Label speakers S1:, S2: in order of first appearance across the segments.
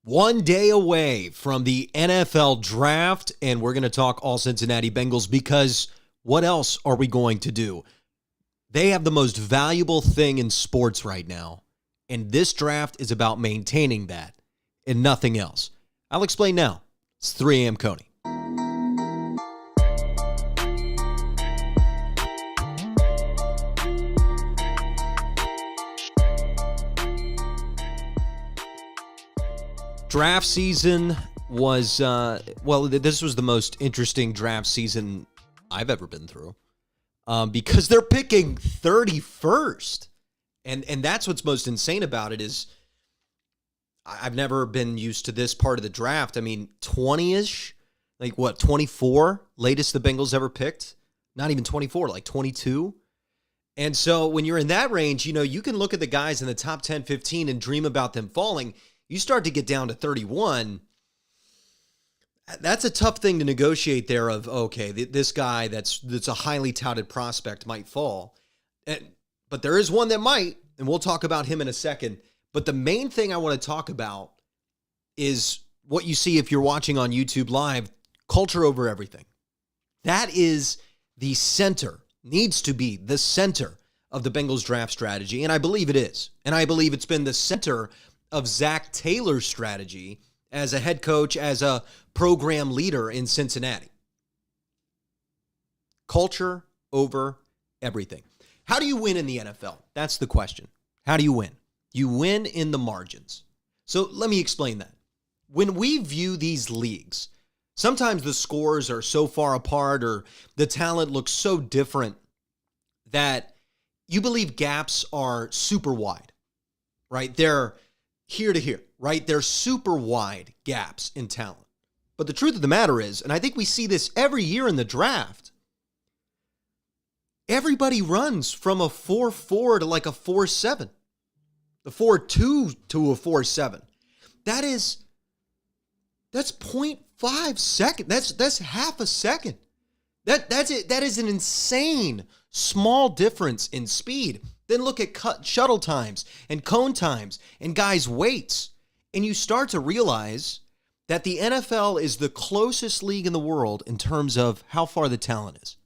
S1: One day away from the NFL draft, and we're going to talk all Cincinnati Bengals because what else are we going to do? They have the most valuable thing in sports right now, and this draft is about maintaining that and nothing else. I'll explain now. It's 3 a.m. Coney. Draft season was, this was the most interesting draft season I've ever been through because they're picking 31st. And that's what's most insane about it is I've never been used to this part of the draft. I mean, 20-ish, 24, latest the Bengals ever picked? Not even 24, like 22. And so when you're in that range, you can look at the guys in the top 10, 15 and dream about them falling. You start to get down to 31, that's a tough thing to negotiate there of, okay, this guy that's a highly touted prospect might fall. But there is one that might, and we'll talk about him in a second. But the main thing I want to talk about is what you see if you're watching on YouTube Live, culture over everything. That is the center, needs to be the center of the Bengals draft strategy, and I believe it is. And I believe it's been the center of Zach Taylor's strategy as a head coach, as a program leader in Cincinnati. Culture over everything. How do you win in the NFL? That's the question. How do you win? You win in the margins. So let me explain that. When we view these leagues, sometimes the scores are so far apart or the talent looks so different that you believe gaps are super wide, right? They're here to here, right? They're super wide gaps in talent. But the truth of the matter is, and I think we see this every year in the draft, everybody runs from a 4.4 to like a 4.7, the 4.2 to a 4.7. That's 0.5 second. That's half a second. That's it. That is an insane small difference in speed. Then look at shuttle times and cone times and guys' weights. And you start to realize that the NFL is the closest league in the world in terms of how far the talent is.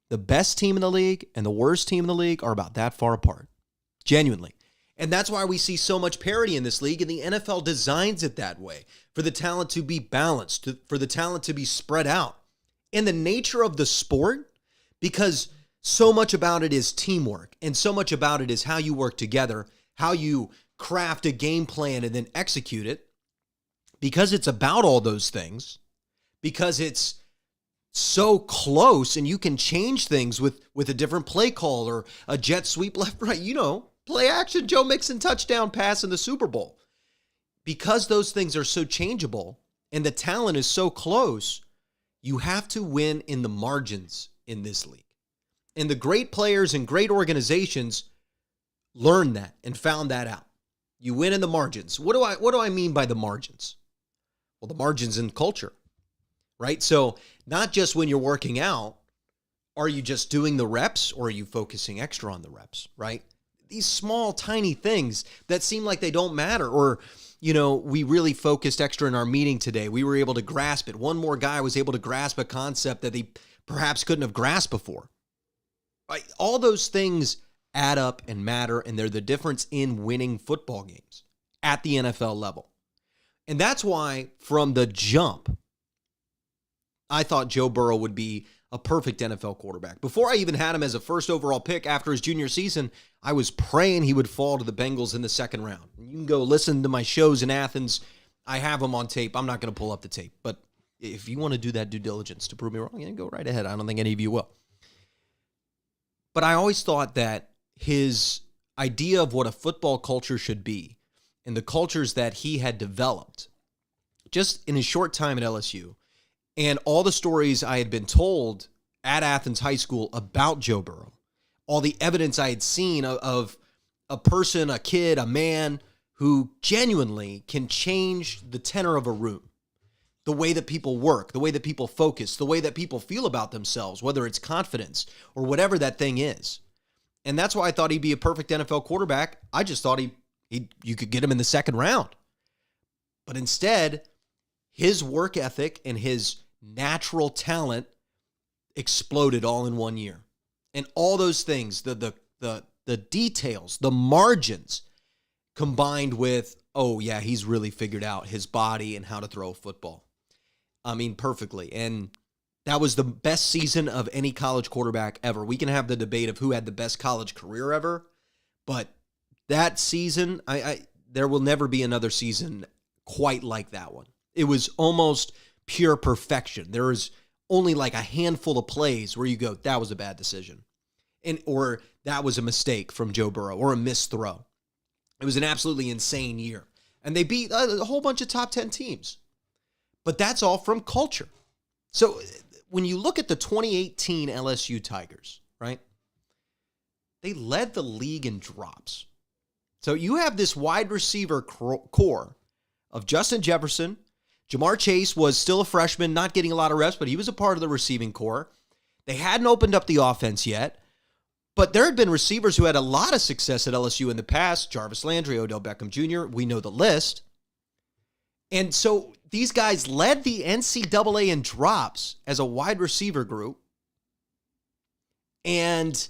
S1: The best team in the league and the worst team in the league are about that far apart. Genuinely. And that's why we see so much parity in this league, and the NFL designs it that way, for the talent to be balanced, for the talent to be spread out. And the nature of the sport, because so much about it is teamwork, and so much about it is how you work together, how you craft a game plan and then execute it. Because it's about all those things, because it's so close and you can change things with a different play call or a jet sweep left, right, play action, Joe Mixon touchdown pass in the Super Bowl. Because those things are so changeable and the talent is so close, you have to win in the margins in this league. And the great players and great organizations learned that and found that out. You win in the margins. What do I mean by the margins? Well, the margins in culture, right? So not just when you're working out, are you just doing the reps or are you focusing extra on the reps, right? These small, tiny things that seem like they don't matter. Or, we really focused extra in our meeting today. We were able to grasp it. One more guy was able to grasp a concept that they perhaps couldn't have grasped before. Right? All those things add up and matter, and they're the difference in winning football games at the NFL level. And that's why, from the jump, I thought Joe Burrow would be a perfect NFL quarterback. Before I even had him as a first overall pick after his junior season, I was praying he would fall to the Bengals in the second round. You can go listen to my shows in Athens. I have them on tape. I'm not going to pull up the tape. But if you want to do that due diligence to prove me wrong, go right ahead. I don't think any of you will. But I always thought that his idea of what a football culture should be and the cultures that he had developed just in his short time at LSU and all the stories I had been told at Athens High School about Joe Burrow, all the evidence I had seen of a person, a kid, a man who genuinely can change the tenor of a room, the way that people work, the way that people focus, the way that people feel about themselves, whether it's confidence or whatever that thing is. And that's why I thought he'd be a perfect NFL quarterback. I just thought you could get him in the second round. But instead, his work ethic and his natural talent exploded all in 1 year. And all those things, the details, the margins, combined with, oh yeah, he's really figured out his body and how to throw a football. I mean, perfectly. And that was the best season of any college quarterback ever. We can have the debate of who had the best college career ever, but that season, there will never be another season quite like that one. It was almost pure perfection. There was only like a handful of plays where you go, that was a bad decision. Or that was a mistake from Joe Burrow or a missed throw. It was an absolutely insane year. And they beat a whole bunch of top 10 teams. But that's all from culture. So when you look at the 2018 LSU Tigers, right? They led the league in drops. So you have this wide receiver core of Justin Jefferson. Jamar Chase was still a freshman, not getting a lot of reps, but he was a part of the receiving core. They hadn't opened up the offense yet. But there had been receivers who had a lot of success at LSU in the past. Jarvis Landry, Odell Beckham Jr., we know the list. And so these guys led the NCAA in drops as a wide receiver group and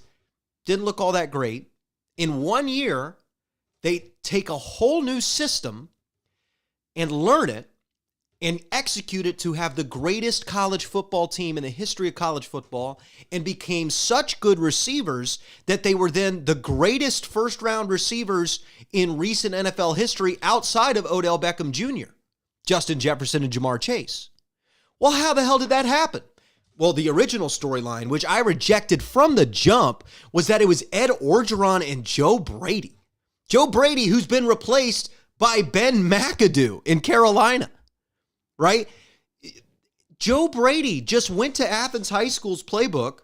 S1: didn't look all that great. In 1 year, they take a whole new system and learn it and execute it to have the greatest college football team in the history of college football, and became such good receivers that they were then the greatest first-round receivers in recent NFL history outside of Odell Beckham Jr., Justin Jefferson, and Jamar Chase. Well, how the hell did that happen? Well, the original storyline, which I rejected from the jump, was that it was Ed Orgeron and Joe Brady. Joe Brady, who's been replaced by Ben McAdoo in Carolina. Right? Joe Brady just went to Athens High School's playbook,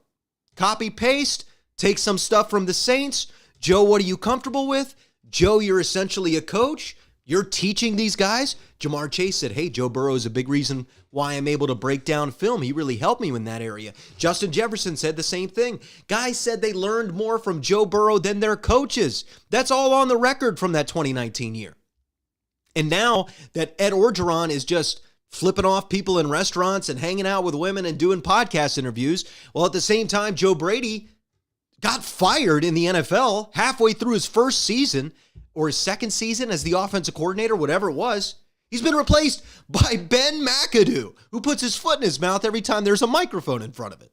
S1: copy paste, take some stuff from the Saints. Joe, what are you comfortable with? Joe, you're essentially a coach. You're teaching these guys. Jamar Chase said, hey, Joe Burrow is a big reason why I'm able to break down film. He really helped me in that area. Justin Jefferson said the same thing. Guys said they learned more from Joe Burrow than their coaches. That's all on the record from that 2019 year. And now that Ed Orgeron is just flipping off people in restaurants and hanging out with women and doing podcast interviews, well, at the same time, Joe Brady got fired in the NFL halfway through his first season or his second season as the offensive coordinator, whatever it was. He's been replaced by Ben McAdoo, who puts his foot in his mouth every time there's a microphone in front of it.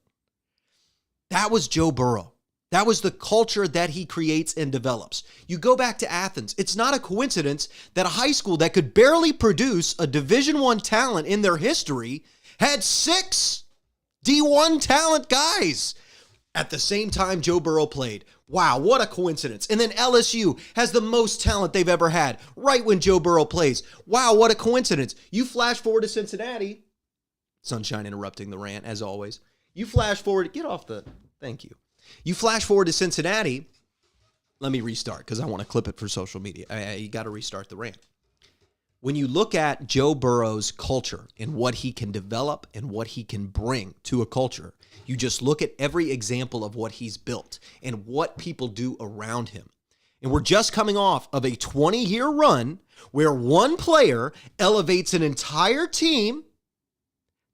S1: That was Joe Burrow. That was the culture that he creates and develops. You go back to Athens. It's not a coincidence that a high school that could barely produce a Division I talent in their history had 6 D1 talent guys at the same time Joe Burrow played. Wow, what a coincidence. And then LSU has the most talent they've ever had right when Joe Burrow plays. Wow, what a coincidence. You flash forward to Cincinnati. Sunshine interrupting the rant, as always. You flash forward. Get off the... Thank you. You flash forward to Cincinnati. Let me restart because I want to clip it for social media. You got to restart the rant. When you look at Joe Burrow's culture and what he can develop and what he can bring to a culture, you just look at every example of what he's built and what people do around him. And we're just coming off of a 20-year run where one player elevates an entire team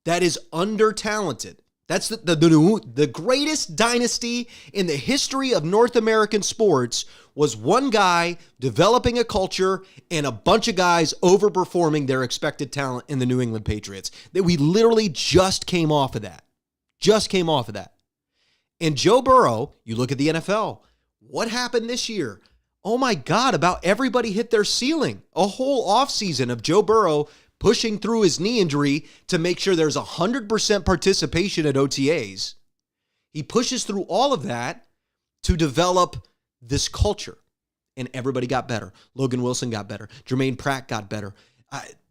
S1: that is under-talented. That's the greatest dynasty in the history of North American sports was one guy developing a culture and a bunch of guys overperforming their expected talent in the New England Patriots. That we literally just came off of that. Just came off of that. And Joe Burrow, you look at the NFL. What happened this year? Oh my God, about everybody hit their ceiling. A whole offseason of Joe Burrow pushing through his knee injury to make sure there's 100% participation at OTAs. He pushes through all of that to develop this culture. And everybody got better. Logan Wilson got better. Jermaine Pratt got better.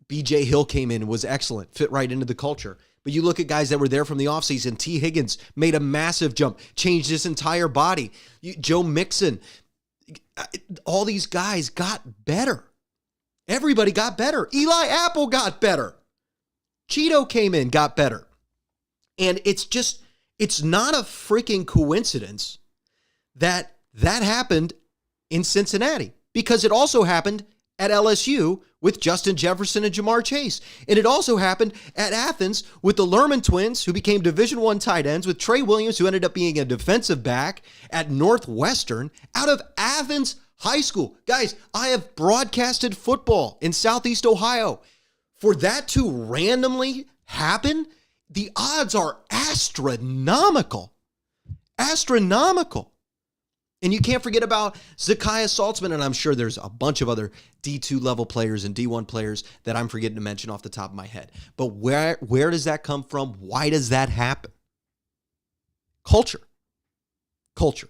S1: BJ Hill came in and was excellent, fit right into the culture. But you look at guys that were there from the offseason. T. Higgins made a massive jump, changed his entire body. Joe Mixon, all these guys got better. Everybody got better. Eli Apple got better. Cheeto came in, got better. And it's not a freaking coincidence that happened in Cincinnati, because it also happened at LSU with Justin Jefferson and Jamar Chase. And it also happened at Athens with the Lerman twins, who became Division I tight ends, with Trey Williams, who ended up being a defensive back at Northwestern, out of Athens High School. Guys, I have broadcasted football in Southeast Ohio. For that to randomly happen, the odds are astronomical. Astronomical. And you can't forget about Zakiah Saltzman, and I'm sure there's a bunch of other D2 level players and D1 players that I'm forgetting to mention off the top of my head. But where does that come from? Why does that happen? Culture. Culture.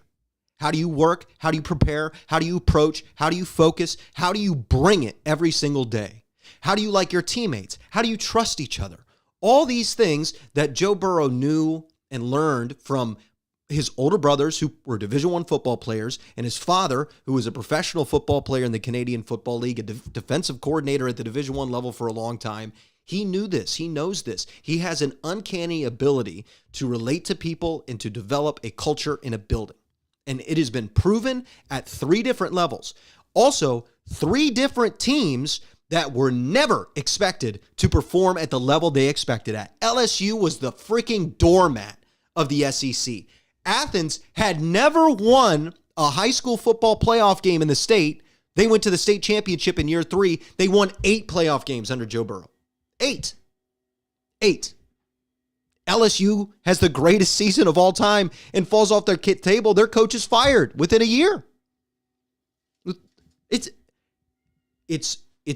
S1: How do you work? How do you prepare? How do you approach? How do you focus? How do you bring it every single day? How do you like your teammates? How do you trust each other? All these things that Joe Burrow knew and learned from his older brothers, who were Division I football players, and his father, who was a professional football player in the Canadian Football League, a defensive coordinator at the Division I level for a long time. He knew this. He knows this. He has an uncanny ability to relate to people and to develop a culture in a building. And it has been proven at 3 different levels. Also, 3 different teams that were never expected to perform at the level they expected at. LSU was the freaking doormat of the SEC. Athens had never won a high school football playoff game in the state. They went to the state championship in year 3. They won 8 playoff games under Joe Burrow. 8. LSU has the greatest season of all time and falls off their table. Their coach is fired within a year. It's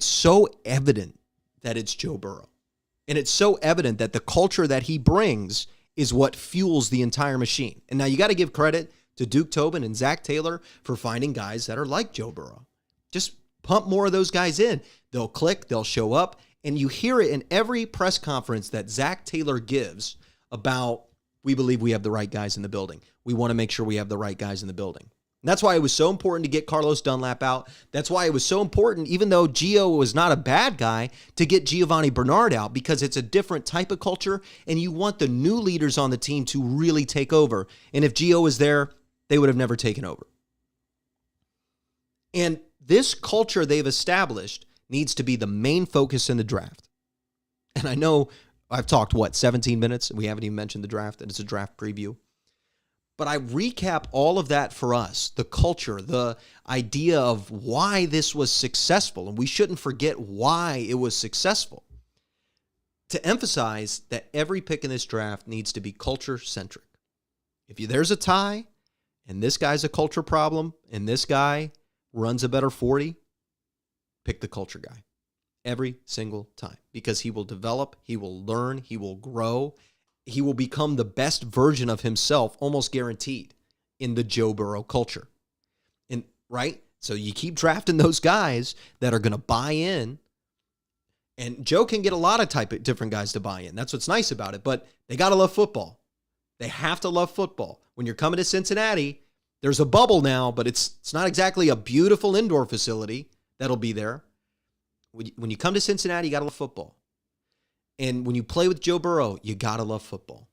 S1: so evident that it's Joe Burrow. And it's so evident that the culture that he brings is what fuels the entire machine. And now you got to give credit to Duke Tobin and Zach Taylor for finding guys that are like Joe Burrow. Just pump more of those guys in. They'll click, they'll show up, and you hear it in every press conference that Zach Taylor gives about, we believe we have the right guys in the building. We want to make sure we have the right guys in the building. And that's why it was so important to get Carlos Dunlap out. That's why it was so important, even though Gio was not a bad guy, to get Giovanni Bernard out, because it's a different type of culture, and you want the new leaders on the team to really take over. And if Gio was there, they would have never taken over. And this culture they've established needs to be the main focus in the draft. And I know I've talked, 17 minutes? We haven't even mentioned the draft, and it's a draft preview. But I recap all of that for us, the culture, the idea of why this was successful, and we shouldn't forget why it was successful, to emphasize that every pick in this draft needs to be culture-centric. If there's a tie, and this guy's a culture problem, and this guy runs a better 40, pick the culture guy every single time, because he will develop, he will learn, he will grow, he will become the best version of himself, almost guaranteed, in the Joe Burrow culture. And right? So you keep drafting those guys that are going to buy in. And Joe can get a lot of different guys to buy in. That's what's nice about it. But they got to love football. They have to love football. When you're coming to Cincinnati, there's a bubble now, but it's not exactly a beautiful indoor facility that'll be there. When you come to Cincinnati, you got to love football. And when you play with Joe Burrow, you got to love football.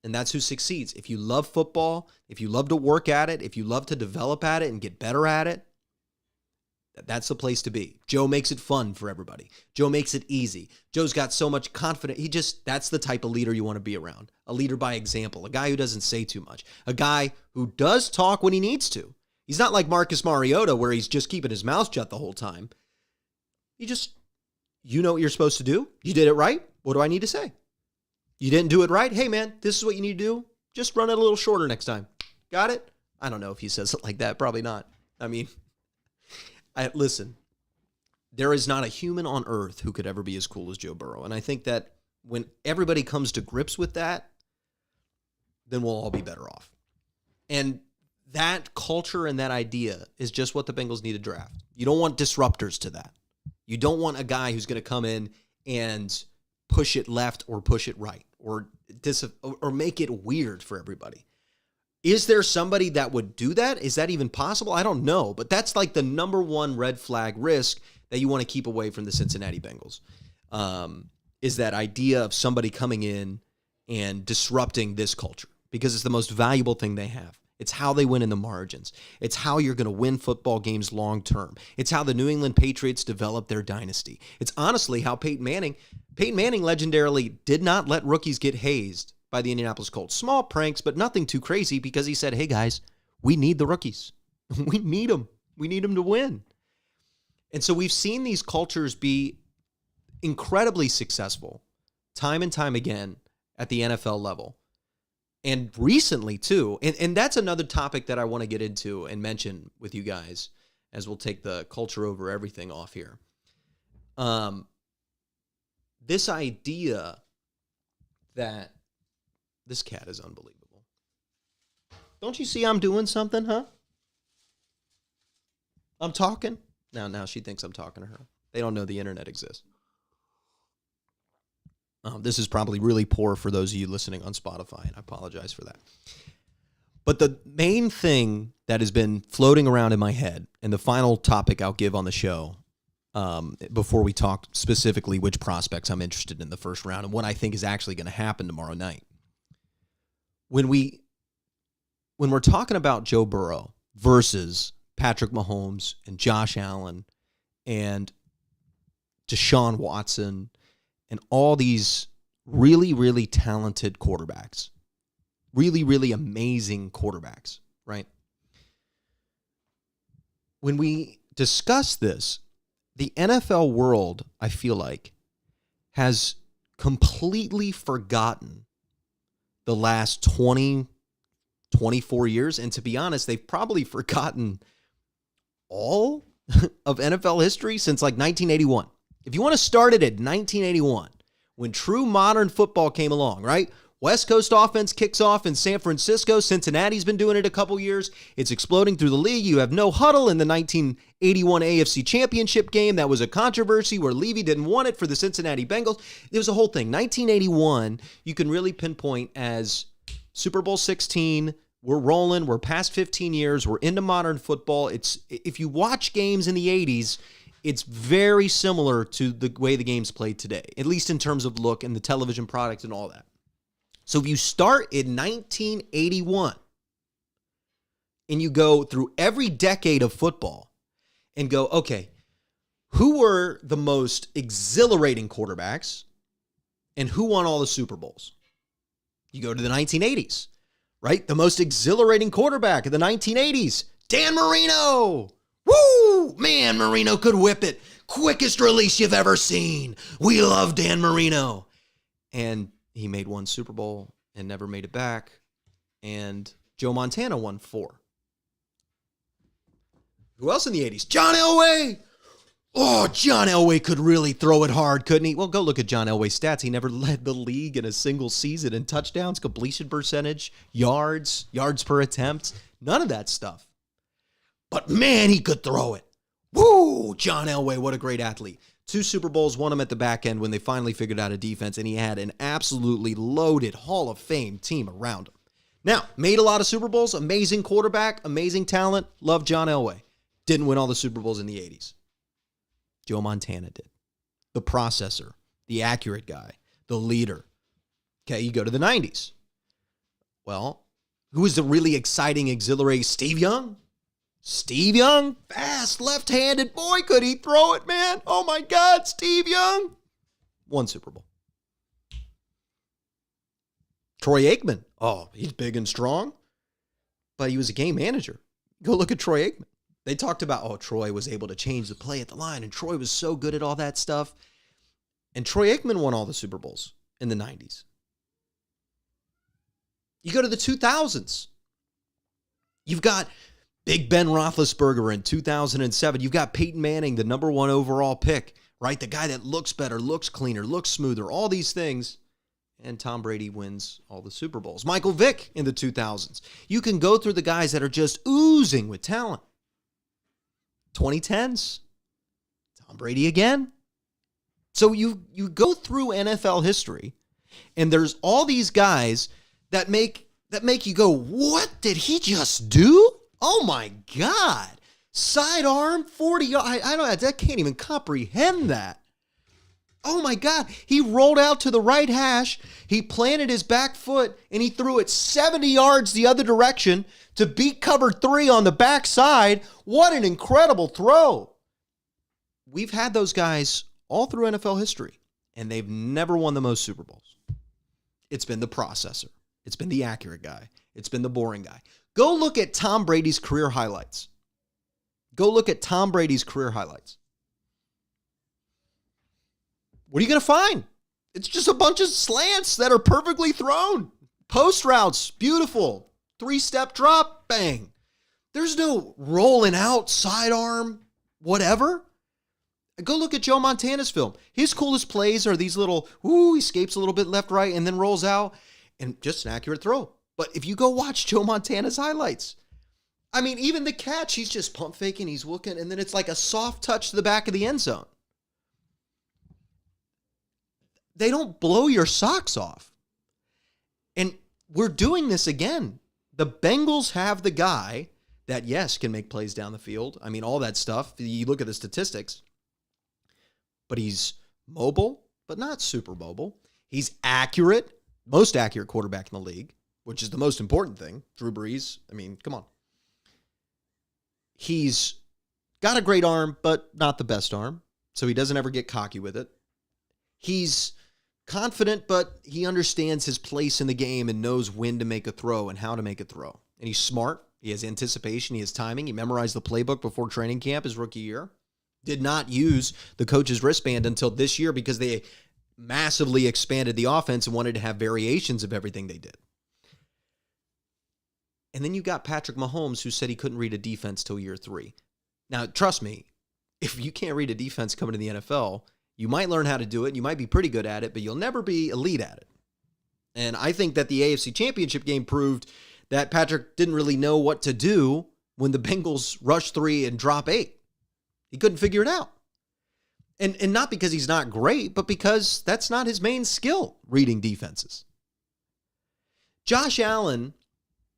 S1: And that's who succeeds. If you love football, if you love to work at it, if you love to develop at it and get better at it, that's the place to be. Joe makes it fun for everybody. Joe makes it easy. Joe's got so much confidence. That's the type of leader you want to be around. A leader by example. A guy who doesn't say too much. A guy who does talk when he needs to. He's not like Marcus Mariota, where he's just keeping his mouth shut the whole time. You know what you're supposed to do. You did it right. What do I need to say? You didn't do it right? Hey, man, this is what you need to do. Just run it a little shorter next time. Got it? I don't know if he says it like that. Probably not. I mean, listen, there is not a human on earth who could ever be as cool as Joe Burrow. And I think that when everybody comes to grips with that, then we'll all be better off. And that culture and that idea is just what the Bengals need to draft. You don't want disruptors to that. You don't want a guy who's going to come in and push it left or push it right or make it weird for everybody. Is there somebody that would do that? Is that even possible? I don't know, but that's like the number one red flag risk that you want to keep away from the Cincinnati Bengals, is that idea of somebody coming in and disrupting this culture, because it's the most valuable thing they have. It's how they win in the margins. It's how you're going to win football games long term. It's how the New England Patriots developed their dynasty. It's honestly how Peyton Manning legendarily did not let rookies get hazed by the Indianapolis Colts. Small pranks, but nothing too crazy, because he said, hey guys, we need the rookies. We need them. We need them to win. And so we've seen these cultures be incredibly successful time and time again at the NFL level. And recently, too, and that's another topic that I want to get into and mention with you guys, as we'll take the culture over everything off here. This idea that this cat is unbelievable. Don't you see I'm doing something, huh? I'm talking. Now she thinks I'm talking to her. They don't know the internet exists. This is probably really poor for those of you listening on Spotify, and I apologize for that. But the main thing that has been floating around in my head, and the final topic I'll give on the show, before we talk specifically which prospects I'm interested in the first round and what I think is actually going to happen tomorrow night. When we're talking about Joe Burrow versus Patrick Mahomes and Josh Allen and Deshaun Watson and all these really, really talented quarterbacks, really, really amazing quarterbacks, right? When we discuss this, the NFL world, I feel like, has completely forgotten the last 20, 24 years. And to be honest, they've probably forgotten all of NFL history since like 1981. If you want to start it at 1981, when true modern football came along, right? West Coast offense kicks off in San Francisco. Cincinnati's been doing it a couple years. It's exploding through the league. You have no huddle in the 1981 AFC Championship game. That was a controversy where Levy didn't want it for the Cincinnati Bengals. It was a whole thing. 1981, you can really pinpoint as Super Bowl 16. We're rolling. We're past 15 years. We're into modern football. If you watch games in the 80s, it's very similar to the way the game's played today, at least in terms of look and the television product and all that. So if you start in 1981 and you go through every decade of football and go, okay, who were the most exhilarating quarterbacks and who won all the Super Bowls? You go to the 1980s, right? The most exhilarating quarterback of the 1980s, Dan Marino. Woo! Man, Marino could whip it. Quickest release you've ever seen. We love Dan Marino. And he made one Super Bowl and never made it back. And Joe Montana won 4. Who else in the 80s? John Elway. Oh, John Elway could really throw it hard, couldn't he? Well, go look at John Elway's stats. He never led the league in a single season in touchdowns, completion percentage, yards per attempt. None of that stuff. But man, he could throw it. Woo! John Elway, what a great athlete. 2 Super Bowls, won them at the back end when they finally figured out a defense, and he had an absolutely loaded Hall of Fame team around him. Now, made a lot of Super Bowls, amazing quarterback, amazing talent, love John Elway. Didn't win all the Super Bowls in the 80s. Joe Montana did. The processor, the accurate guy, the leader. Okay, you go to the 90s. Well, who was the really exciting, exhilarating? Steve Young. Steve Young, fast, left-handed. Boy, could he throw it, man. Oh, my God, Steve Young. 1 Super Bowl. Troy Aikman. Oh, he's big and strong, but he was a game manager. Go look at Troy Aikman. They talked about, Troy was able to change the play at the line, and Troy was so good at all that stuff. And Troy Aikman won all the Super Bowls in the 90s. You go to the 2000s. You've got Big Ben Roethlisberger in 2007. You've got Peyton Manning, the number 1 overall pick, right? The guy that looks better, looks cleaner, looks smoother, all these things. And Tom Brady wins all the Super Bowls. Michael Vick in the 2000s. You can go through the guys that are just oozing with talent. 2010s. Tom Brady again. So you go through NFL history, and there's all these guys that make you go, what did he just do? Oh my God. Sidearm, 40 yards. I can't even comprehend that. Oh my God. He rolled out to the right hash. He planted his back foot and he threw it 70 yards the other direction to beat cover 3 on the backside. What an incredible throw. We've had those guys all through NFL history, and they've never won the most Super Bowls. It's been the processor. It's been the accurate guy. It's been the boring guy. Go look at Tom Brady's career highlights. Go look at Tom Brady's career highlights. What are you going to find? It's just a bunch of slants that are perfectly thrown. Post routes, beautiful. 3-step drop, bang. There's no rolling out, sidearm, whatever. Go look at Joe Montana's film. His coolest plays are these little, he escapes a little bit left, right, and then rolls out, and just an accurate throw. But if you go watch Joe Montana's highlights, I mean, even the catch, he's just pump faking, he's looking, and then it's like a soft touch to the back of the end zone. They don't blow your socks off. And we're doing this again. The Bengals have the guy that, yes, can make plays down the field. I mean, all that stuff. You look at the statistics. But he's mobile, but not super mobile. He's accurate, most accurate quarterback in the league, which is the most important thing. Drew Brees, I mean, come on. He's got a great arm, but not the best arm, so he doesn't ever get cocky with it. He's confident, but he understands his place in the game and knows when to make a throw and how to make a throw. And he's smart. He has anticipation. He has timing. He memorized the playbook before training camp his rookie year. Did not use the coach's wristband until this year because they massively expanded the offense and wanted to have variations of everything they did. And then you got Patrick Mahomes, who said he couldn't read a defense till year 3. Now, trust me, if you can't read a defense coming to the NFL, you might learn how to do it. You might be pretty good at it, but you'll never be elite at it. And I think that the AFC Championship game proved that Patrick didn't really know what to do when the Bengals rush 3 and drop 8. He couldn't figure it out. And not because he's not great, but because that's not his main skill, reading defenses. Josh Allen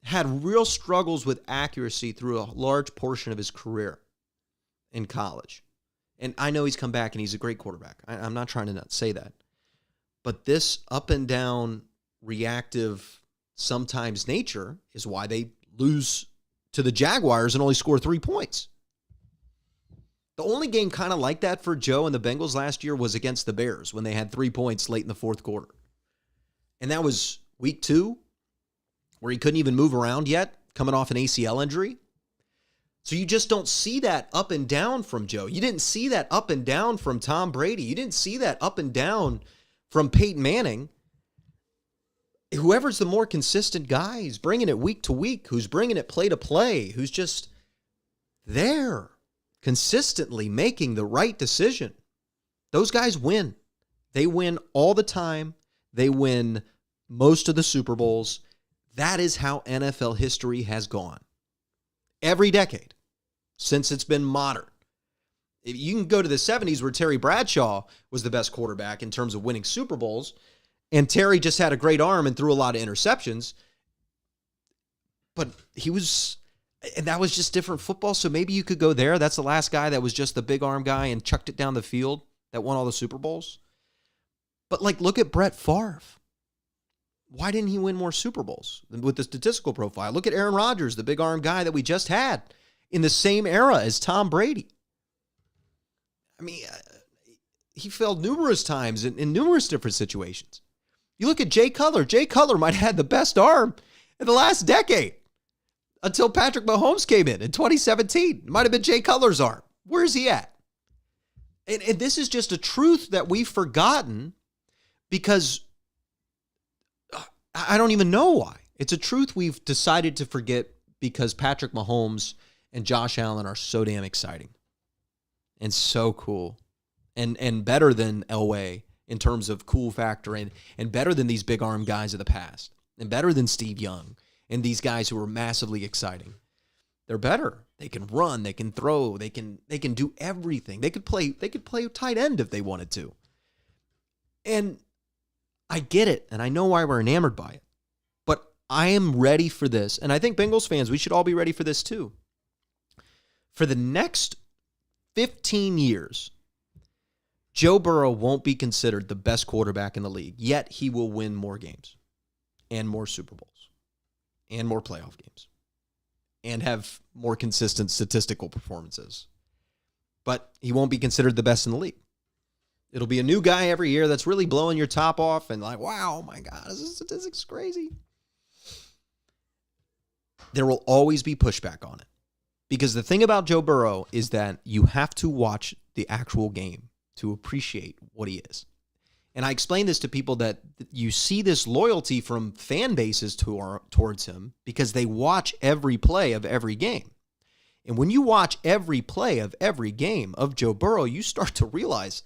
S1: had real struggles with accuracy through a large portion of his career in college. And I know he's come back and he's a great quarterback. I'm not trying to not say that. But this up and down, reactive, sometimes nature is why they lose to the Jaguars and only score 3 points. The only game kind of like that for Joe and the Bengals last year was against the Bears when they had 3 points late in the fourth quarter. And that was week 2, where he couldn't even move around yet, coming off an ACL injury. So you just don't see that up and down from Joe. You didn't see that up and down from Tom Brady. You didn't see that up and down from Peyton Manning. Whoever's the more consistent guy, who's bringing it week to week, who's bringing it play to play, who's just there, consistently making the right decision. Those guys win. They win all the time. They win most of the Super Bowls. That is how NFL history has gone. Every decade since it's been modern. You can go to the 70s where Terry Bradshaw was the best quarterback in terms of winning Super Bowls, and Terry just had a great arm and threw a lot of interceptions. But and that was just different football, so maybe you could go there. That's the last guy that was just the big arm guy and chucked it down the field that won all the Super Bowls. But, look at Brett Favre. Why didn't he win more Super Bowls with the statistical profile? Look at Aaron Rodgers, the big arm guy that we just had in the same era as Tom Brady. I mean, he failed numerous times in numerous different situations. You look at Jay Cutler. Jay Cutler might have had the best arm in the last decade until Patrick Mahomes came in 2017. It might have been Jay Cutler's arm. Where's he at? And this is just a truth that we've forgotten because I don't even know why. It's a truth we've decided to forget because Patrick Mahomes and Josh Allen are so damn exciting and so cool and better than Elway in terms of cool factor and better than these big arm guys of the past and better than Steve Young and these guys who are massively exciting. They're better. They can run, they can throw, they can do everything. They could play tight end if they wanted to. And I get it, and I know why we're enamored by it. But I am ready for this, and I think Bengals fans, we should all be ready for this too. For the next 15 years, Joe Burrow won't be considered the best quarterback in the league, yet he will win more games and more Super Bowls and more playoff games and have more consistent statistical performances. But he won't be considered the best in the league. It'll be a new guy every year that's really blowing your top off and like, wow, oh my God, this statistic's crazy. There will always be pushback on it. Because the thing about Joe Burrow is that you have to watch the actual game to appreciate what he is. And I explain this to people that you see this loyalty from fan bases towards him because they watch every play of every game. And when you watch every play of every game of Joe Burrow, you start to realize,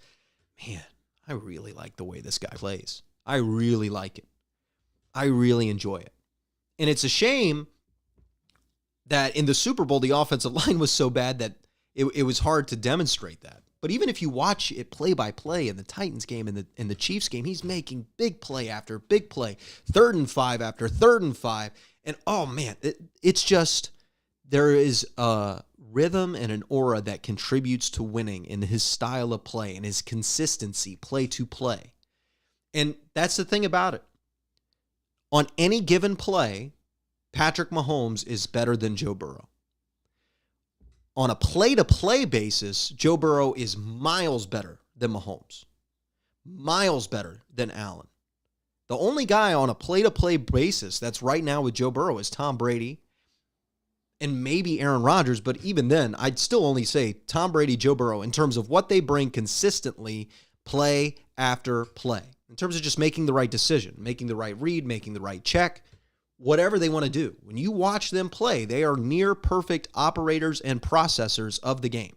S1: man, I really like the way this guy plays. I really like it. I really enjoy it. And it's a shame that in the Super Bowl, the offensive line was so bad that it was hard to demonstrate that. But even if you watch it play by play in the Titans game and the Chiefs game, he's making big play after big play, 3rd and 5 after 3rd and 5. And oh man, it's just, there is a rhythm and an aura that contributes to winning in his style of play and his consistency, play to play. And that's the thing about it. On any given play, Patrick Mahomes is better than Joe Burrow. On a play-to-play basis, Joe Burrow is miles better than Mahomes. Miles better than Allen. The only guy on a play-to-play basis that's right now with Joe Burrow is Tom Brady and maybe Aaron Rodgers, but even then, I'd still only say Tom Brady, Joe Burrow in terms of what they bring consistently play after play. In terms of just making the right decision, making the right read, making the right check, whatever they want to do. When you watch them play, they are near perfect operators and processors of the game.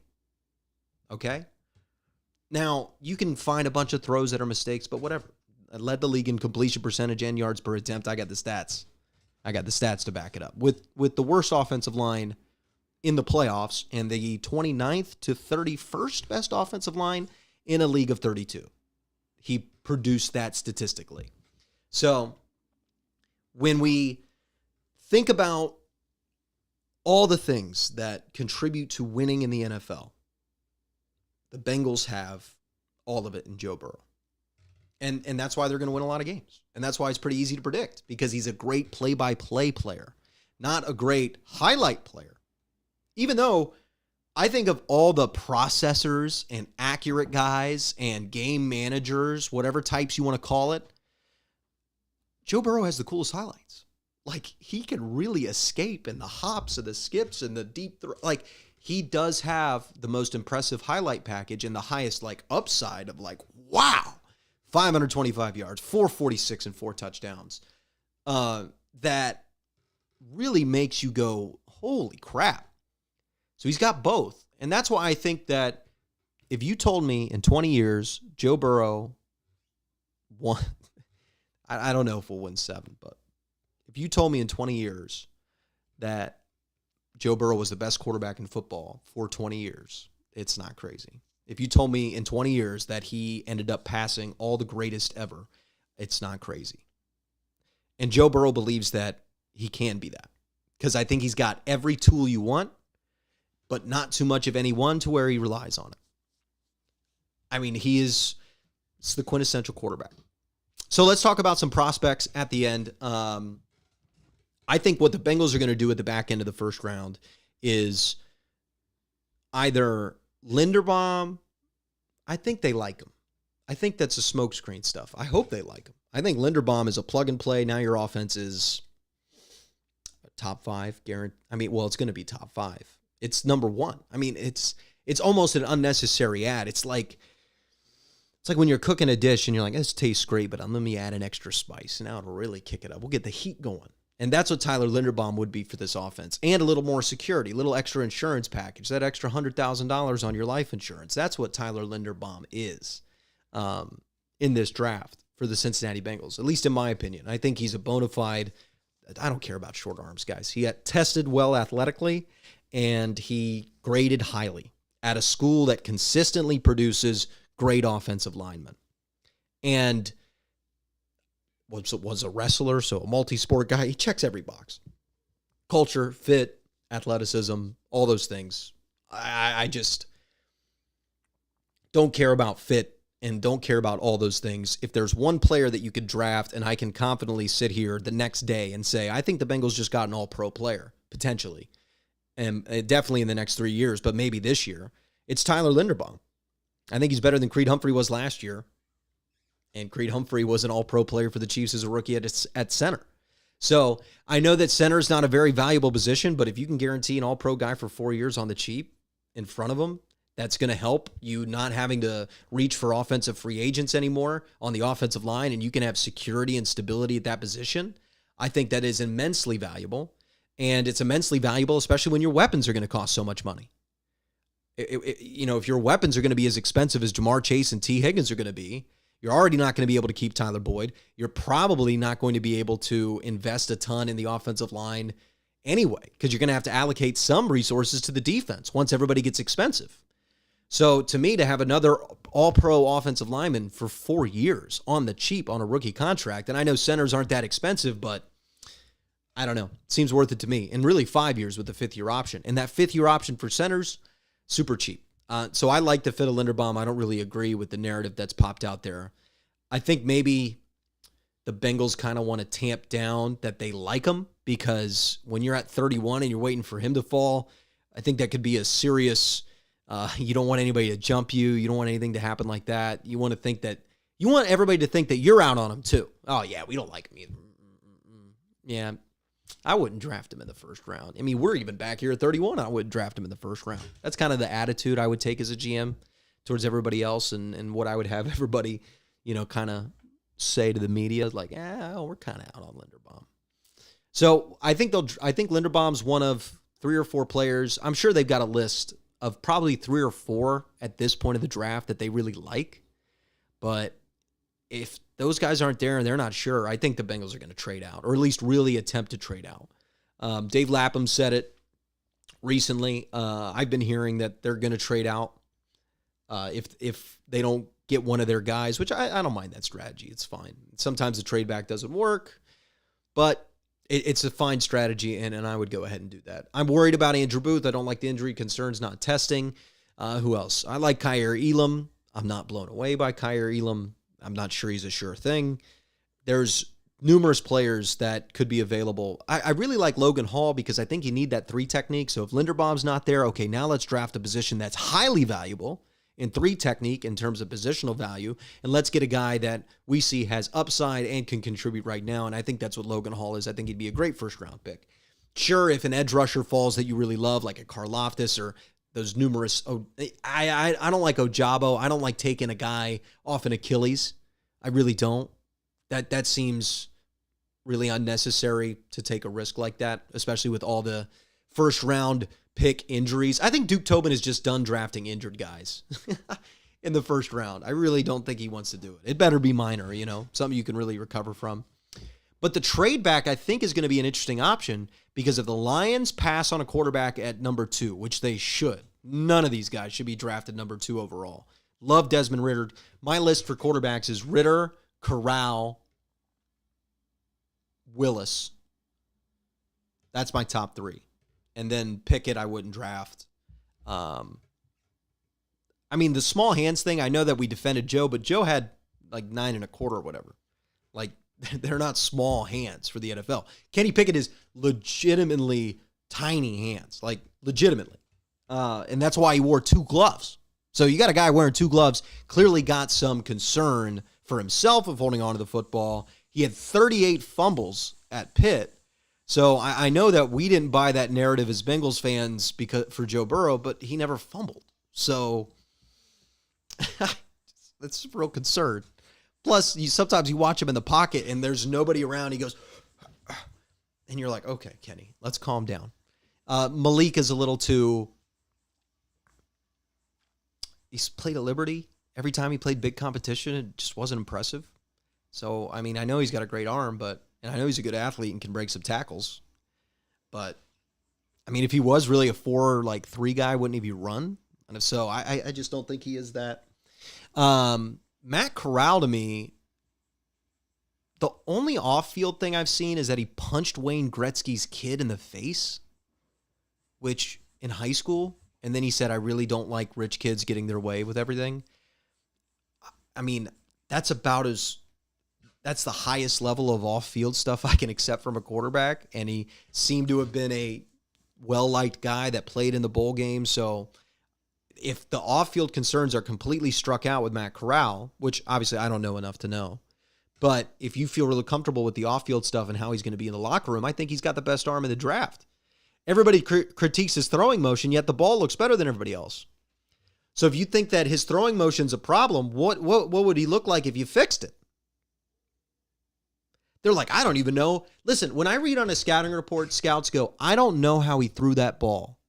S1: Okay? Now, you can find a bunch of throws that are mistakes, but whatever. I led the league in completion percentage and yards per attempt. I got the stats. I got the stats to back it up. With the worst offensive line in the playoffs and the 29th to 31st best offensive line in a league of 32. He produced that statistically. So, when we think about all the things that contribute to winning in the NFL, the Bengals have all of it in Joe Burrow. And that's why they're going to win a lot of games. And that's why it's pretty easy to predict, because he's a great play-by-play player, not a great highlight player. Even though I think of all the processors and accurate guys and game managers, whatever types you want to call it, Joe Burrow has the coolest highlights. Like, he can really escape in the hops and the skips and the deep throw. Like, he does have the most impressive highlight package and the highest, like, upside of, like, wow, 525 yards, 446 and 4 touchdowns. That really makes you go, holy crap. So he's got both. And that's why I think that if you told me in 20 years, Joe Burrow won, I don't know if we'll win 7, but if you told me in 20 years that Joe Burrow was the best quarterback in football for 20 years, it's not crazy. If you told me in 20 years that he ended up passing all the greatest ever, it's not crazy. And Joe Burrow believes that he can be that, because I think he's got every tool you want, but not too much of any one to where he relies on it. I mean, it's the quintessential quarterback. So let's talk about some prospects at the end. I think what the Bengals are going to do at the back end of the first round is either Linderbaum. I think they like him. I think that's a smokescreen stuff. I hope they like him. I think Linderbaum is a plug and play. Now your offense is top 5. It's going to be top 5. It's number 1. I mean, it's almost an unnecessary ad. It's like when you're cooking a dish and you're like, this tastes great, but let me add an extra spice. Now it'll really kick it up. We'll get the heat going. And that's what Tyler Linderbaum would be for this offense. And a little more security, a little extra insurance package, that extra $100,000 on your life insurance. That's what Tyler Linderbaum is in this draft for the Cincinnati Bengals, at least in my opinion. I think he's a bona fide, I don't care about short arms, guys. He had tested well athletically, and he graded highly at a school that consistently produces great offensive linemen. And was a wrestler, so a multi-sport guy. He checks every box. Culture, fit, athleticism, all those things. I just don't care about fit and don't care about all those things, if there's one player that you could draft and I can confidently sit here the next day and say, I think the Bengals just got an all-pro player, potentially, and definitely in the next 3 years, but maybe this year, it's Tyler Linderbaum. I think he's better than Creed Humphrey was last year, and Creed Humphrey was an all-pro player for the Chiefs as a rookie at center. So I know that center is not a very valuable position, but if you can guarantee an all-pro guy for 4 years on the cheap in front of him, that's going to help you not having to reach for offensive free agents anymore on the offensive line, and you can have security and stability at that position. I think that is immensely valuable, and it's immensely valuable, especially when your weapons are going to cost so much money. If your weapons are going to be as expensive as Jamar Chase and T. Higgins are going to be, you're already not going to be able to keep Tyler Boyd. You're probably not going to be able to invest a ton in the offensive line anyway, because you're going to have to allocate some resources to the defense once everybody gets expensive. So to me, to have another all-pro offensive lineman for 4 years on the cheap on a rookie contract, and I know centers aren't that expensive, but I don't know. It seems worth it to me. And really 5 years with the fifth-year option. And that fifth-year option for centers, super cheap. So I like the fit of Linderbaum. I don't really agree with the narrative that's popped out there. I think maybe the Bengals kind of want to tamp down that they like him, because when you're at 31 and you're waiting for him to fall, I think that could be a serious... you don't want anybody to jump you. You don't want anything to happen like that. You want everybody to think that you're out on him too. Oh yeah, we don't like him either. Yeah, I wouldn't draft him in the first round. I mean, we're even back here at 31. I wouldn't draft him in the first round. That's kind of the attitude I would take as a GM towards everybody else, and what I would have everybody, kind of say to the media, like, we're kind of out on Linderbaum. So I think Linderbaum's one of 3 or 4 players. I'm sure they've got a list of probably 3 or 4 at this point of the draft that they really like. But if those guys aren't there and they're not sure, I think the Bengals are going to trade out, or at least really attempt to trade out. Dave Lapham said it recently. I've been hearing that they're going to trade out if they don't get one of their guys, which I don't mind that strategy. It's fine. Sometimes the trade back doesn't work, but it's a fine strategy, and I would go ahead and do that. I'm worried about Andrew Booth. I don't like the injury concerns, not testing. Who else? I like Kaiir Elam. I'm not blown away by Kaiir Elam. I'm not sure he's a sure thing. There's numerous players that could be available. I really like Logan Hall because I think you need that 3 technique. So if Linderbaum's not there, okay, now let's draft a position that's highly valuable in 3 technique in terms of positional value, and let's get a guy that we see has upside and can contribute right now, and I think that's what Logan Hall is. I think he'd be a great first-round pick. Sure, if an edge rusher falls that you really love, like a Karlaftis or those numerous... I don't like Ojabo. I don't like taking a guy off an Achilles. I really don't. That seems really unnecessary to take a risk like that, especially with all the first-round pick injuries. I think Duke Tobin is just done drafting injured guys in the first round. I really don't think he wants to do it. It better be minor, something you can really recover from. But the trade back, I think, is going to be an interesting option, because if the Lions pass on a quarterback at number 2, which they should, none of these guys should be drafted number 2 overall. Love Desmond Ridder. My list for quarterbacks is Ridder, Corral, Willis. That's my top 3. And then Pickett, I wouldn't draft. The small hands thing, I know that we defended Joe, but Joe had like 9 1/4 or whatever. Like, they're not small hands for the NFL. Kenny Pickett is legitimately tiny hands, like legitimately. And that's why he wore 2 gloves. So you got a guy wearing 2 gloves, clearly got some concern for himself of holding on to the football. He had 38 fumbles at Pitt. So I know that we didn't buy that narrative as Bengals fans for Joe Burrow, but he never fumbled. So that's a real concern. Plus, sometimes you watch him in the pocket and there's nobody around. He goes, and you're like, okay, Kenny, let's calm down. Malik is a little too... He's played at Liberty. Every time he played big competition, it just wasn't impressive. So, I know he's got a great arm, and I know he's a good athlete and can break some tackles. But, if he was really a 4-3 guy, wouldn't he be run? And if so, I just don't think he is that. Matt Corral, to me, the only off-field thing I've seen is that he punched Wayne Gretzky's kid in the face, which in high school, and then he said, I really don't like rich kids getting their way with everything. I mean, that's the highest level of off-field stuff I can accept from a quarterback, and he seemed to have been a well-liked guy that played in the bowl game. So if the off-field concerns are completely struck out with Matt Corral, which obviously I don't know enough to know, but if you feel really comfortable with the off-field stuff and how he's going to be in the locker room, I think he's got the best arm in the draft. Everybody critiques his throwing motion, yet the ball looks better than everybody else. So if you think that his throwing motion's a problem, what would he look like if you fixed it? They're like, I don't even know. Listen, when I read on a scouting report, scouts go, I don't know how he threw that ball.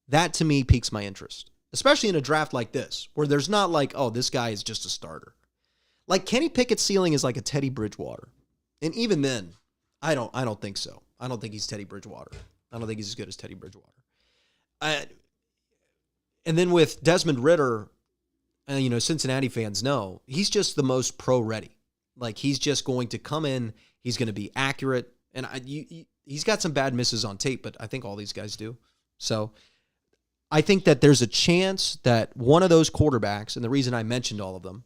S1: That, to me, piques my interest, especially in a draft like this, where there's not like, oh, this guy is just a starter. Like Kenny Pickett's ceiling is like a Teddy Bridgewater. And even then, I don't think so. I don't think he's Teddy Bridgewater. I don't think he's as good as Teddy Bridgewater. And then with Desmond Ridder, Cincinnati fans know, he's just the most pro-ready. Like, he's just going to come in. He's going to be accurate. And he's got some bad misses on tape, but I think all these guys do. So I think that there's a chance that one of those quarterbacks, and the reason I mentioned all of them,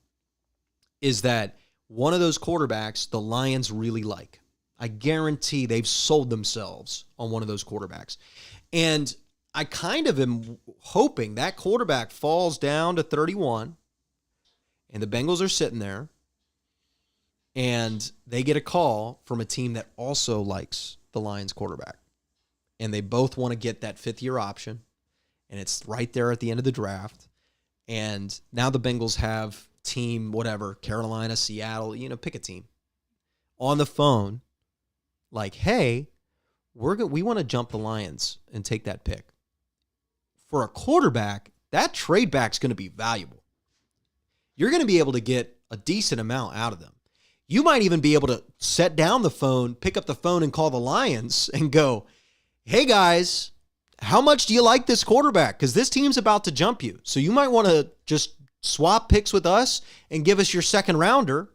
S1: is that one of those quarterbacks the Lions really like. I guarantee they've sold themselves on one of those quarterbacks. And I kind of am hoping that quarterback falls down to 31, and the Bengals are sitting there, and they get a call from a team that also likes the Lions quarterback. And they both want to get that fifth-year option, and it's right there at the end of the draft. And now the Bengals have team, whatever, Carolina, Seattle, pick a team, on the phone, like, hey, we want to jump the Lions and take that pick. For a quarterback, that trade back's going to be valuable. You're going to be able to get a decent amount out of them. You might even be able to set down the phone, pick up the phone and call the Lions and go, hey guys, how much do you like this quarterback? Because this team's about to jump you. So you might want to just swap picks with us and give us your second rounder.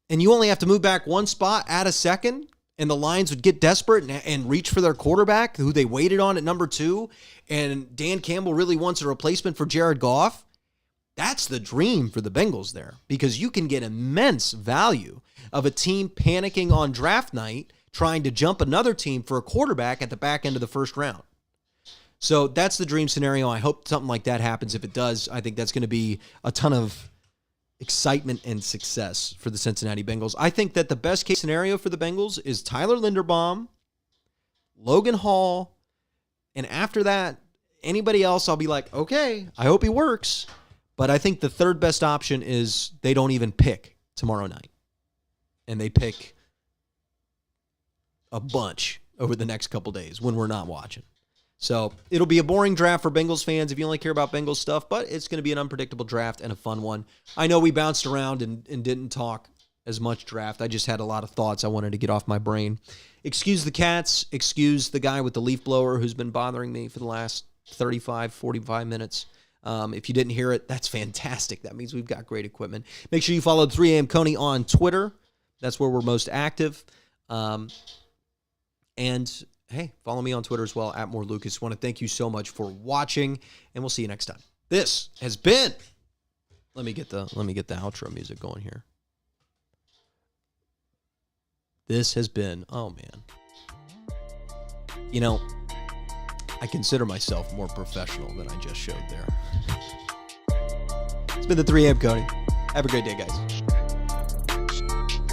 S1: And you only have to move back one spot, add a second, and the Lions would get desperate and reach for their quarterback, who they waited on at number 2. And Dan Campbell really wants a replacement for Jared Goff. That's the dream for the Bengals there, because you can get immense value of a team panicking on draft night, trying to jump another team for a quarterback at the back end of the first round. So that's the dream scenario. I hope something like that happens. If it does, I think that's going to be a ton of excitement and success for the Cincinnati Bengals. I think that the best case scenario for the Bengals is Tyler Linderbaum, Logan Hall, and after that, anybody else, I'll be like, okay, I hope he works. But I think the third best option is they don't even pick tomorrow night. And they pick a bunch over the next couple days when we're not watching. So it'll be a boring draft for Bengals fans if you only care about Bengals stuff, but it's going to be an unpredictable draft and a fun one. I know we bounced around and didn't talk as much draft. I just had a lot of thoughts I wanted to get off my brain. Excuse the cats. Excuse the guy with the leaf blower who's been bothering me for the last 35, 45 minutes. If you didn't hear it, that's fantastic. That means we've got great equipment. Make sure you follow 3 a.m. Coney on Twitter. That's where we're most active. And, hey, follow me on Twitter as well, at More Lukas. I want to thank you so much for watching, and we'll see you next time. This has been... Let me get the outro music going here. This has been... Oh, man. I consider myself more professional than I just showed there. It's been the 3 a.m. Coney. Have a great day, guys.